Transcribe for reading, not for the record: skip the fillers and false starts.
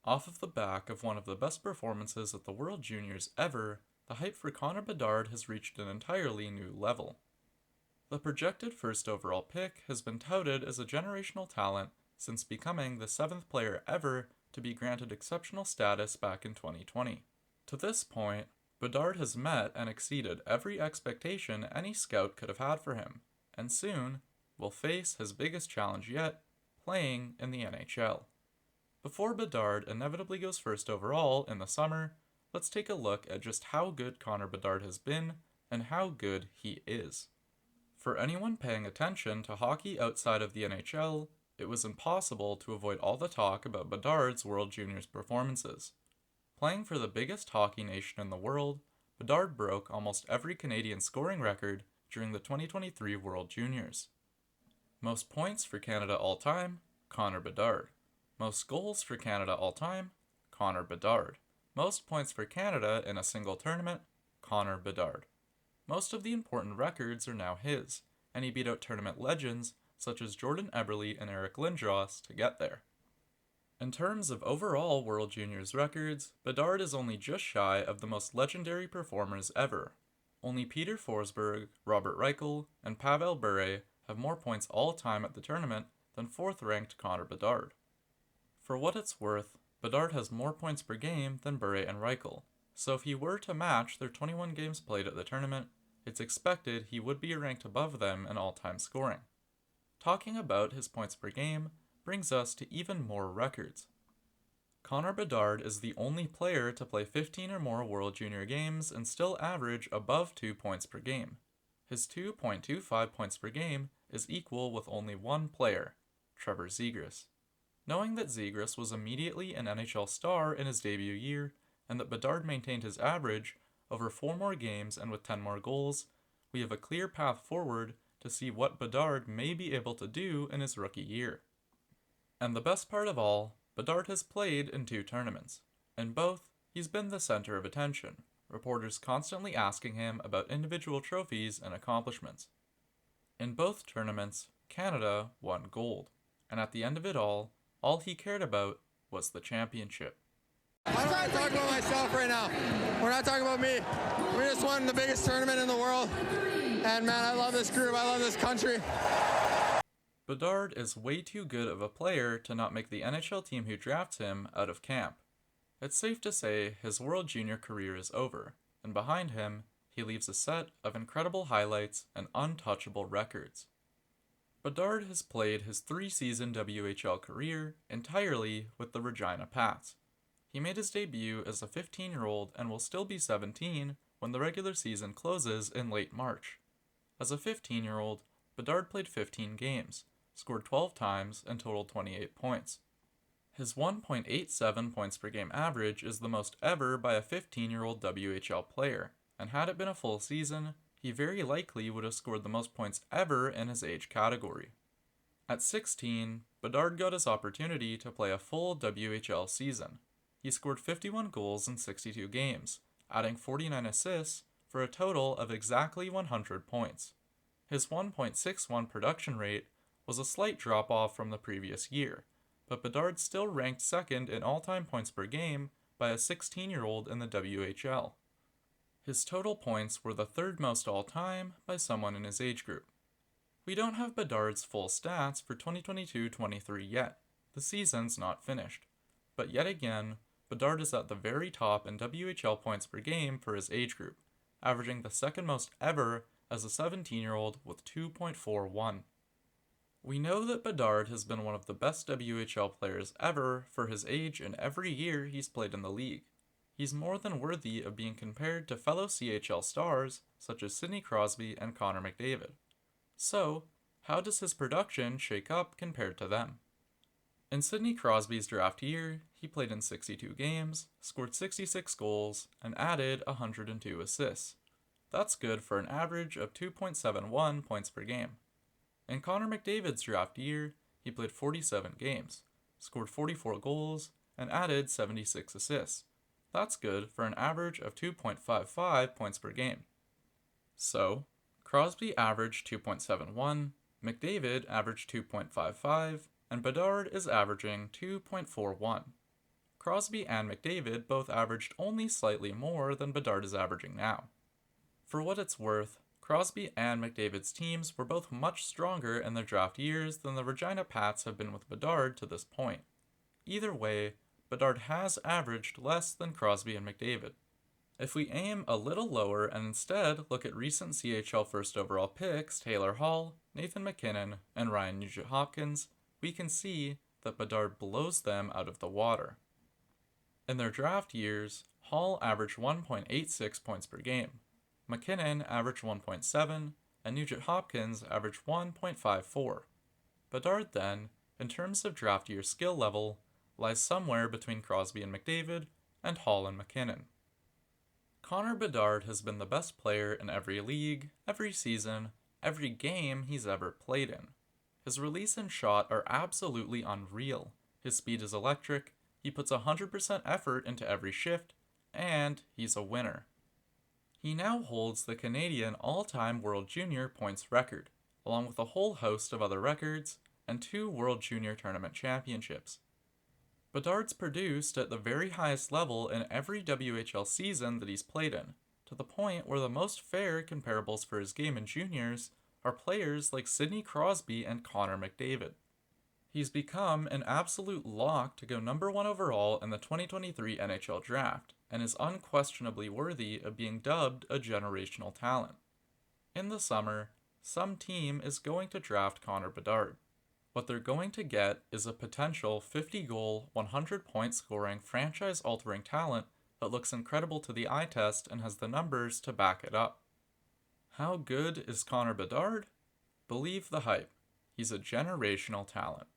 Off of the back of one of the best performances at the World Juniors ever, the hype for Connor Bedard has reached an entirely new level. The projected first overall pick has been touted as a generational talent since becoming the 7th player ever to be granted exceptional status back in 2020. To this point, Bedard has met and exceeded every expectation any scout could have had for him, and soon will face his biggest challenge yet, playing in the NHL. Before Bedard inevitably goes first overall in the summer, let's take a look at just how good Connor Bedard has been and how good he is. For anyone paying attention to hockey outside of the NHL, it was impossible to avoid all the talk about Bedard's World Juniors performances. Playing for the biggest hockey nation in the world, Bedard broke almost every Canadian scoring record during the 2023 World Juniors. Most points for Canada all time, Connor Bedard. Most goals for Canada all time, Connor Bedard. Most points for Canada in a single tournament, Connor Bedard. Most of the important records are now his, and he beat out tournament legends such as Jordan Eberle and Eric Lindros to get there. In terms of overall World Juniors records, Bedard is only just shy of the most legendary performers ever. Only Peter Forsberg, Robert Reichel, and Pavel Bure have more points all time at the tournament than 4th-ranked Connor Bedard. For what it's worth, Bedard has more points per game than Bure and Reichel, so if he were to match their 21 games played at the tournament, it's expected he would be ranked above them in all-time scoring. Talking about his points per game brings us to even more records. Connor Bedard is the only player to play 15 or more World Junior games and still average above 2 points per game. His 2.25 points per game is equal with only one player, Trevor Zegras. Knowing that Zegras was immediately an NHL star in his debut year, and that Bedard maintained his average over 4 more games and with 10 more goals, we have a clear path forward to see what Bedard may be able to do in his rookie year. And the best part of all, Bedard has played in 2 tournaments. In both, he's been the center of attention, reporters constantly asking him about individual trophies and accomplishments. In both tournaments, Canada won gold, and at the end of it all he cared about was the championship. I'm not talking about myself right now. We're not talking about me. We just won the biggest tournament in the world. And man, I love this group. I love this country. Bedard is way too good of a player to not make the NHL team who drafts him out of camp. It's safe to say his World Junior career is over, and behind him, he leaves a set of incredible highlights and untouchable records. Bedard has played his 3-season WHL career entirely with the Regina Pats. He made his debut as a 15-year-old and will still be 17 when the regular season closes in late March. As a 15-year-old, Bedard played 15 games, scored 12 times, and totaled 28 points. His 1.87 points per game average is the most ever by a 15-year-old WHL player, and had it been a full season, he very likely would have scored the most points ever in his age category. At 16, Bedard got his opportunity to play a full WHL season. He scored 51 goals in 62 games, adding 49 assists for a total of exactly 100 points. His 1.61 production rate was a slight drop-off from the previous year, but Bedard still ranked second in all-time points per game by a 16-year-old in the WHL. His total points were the 3rd most all-time by someone in his age group. We don't have Bedard's full stats for 2022-23 yet. The season's not finished. But yet again, Bedard is at the very top in WHL points per game for his age group, averaging the 2nd most ever as a 17-year-old with 2.41. We know that Bedard has been one of the best WHL players ever for his age in every year he's played in the league. He's more than worthy of being compared to fellow CHL stars such as Sidney Crosby and Connor McDavid. So, how does his production shake up compared to them? In Sidney Crosby's draft year, he played in 62 games, scored 66 goals, and added 102 assists. That's good for an average of 2.71 points per game. In Connor McDavid's draft year, he played 47 games, scored 44 goals, and added 76 assists. That's good for an average of 2.55 points per game. So, Crosby averaged 2.71, McDavid averaged 2.55, and Bedard is averaging 2.41. Crosby and McDavid both averaged only slightly more than Bedard is averaging now. For what it's worth, Crosby and McDavid's teams were both much stronger in their draft years than the Regina Pats have been with Bedard to this point. Either way, Bedard has averaged less than Crosby and McDavid. If we aim a little lower and instead look at recent CHL first overall picks Taylor Hall, Nathan MacKinnon, and Ryan Nugent-Hopkins, we can see that Bedard blows them out of the water. In their draft years, Hall averaged 1.86 points per game, MacKinnon averaged 1.7, and Nugent-Hopkins averaged 1.54. Bedard then, in terms of draft year skill level, lies somewhere between Crosby and McDavid and Hall and MacKinnon. Connor Bedard has been the best player in every league, every season, every game he's ever played in. His release and shot are absolutely unreal. His speed is electric, he puts 100% effort into every shift, and he's a winner. He now holds the Canadian all-time World Junior points record, along with a whole host of other records and 2 World Junior Tournament championships. Bedard's produced at the very highest level in every WHL season that he's played in, to the point where the most fair comparables for his game in juniors are players like Sidney Crosby and Connor McDavid. He's become an absolute lock to go number 1 overall in the 2023 NHL Draft, and is unquestionably worthy of being dubbed a generational talent. In the summer, some team is going to draft Connor Bedard. What they're going to get is a potential 50-goal, 100-point scoring, franchise-altering talent that looks incredible to the eye test and has the numbers to back it up. How good is Connor Bedard? Believe the hype. He's a generational talent.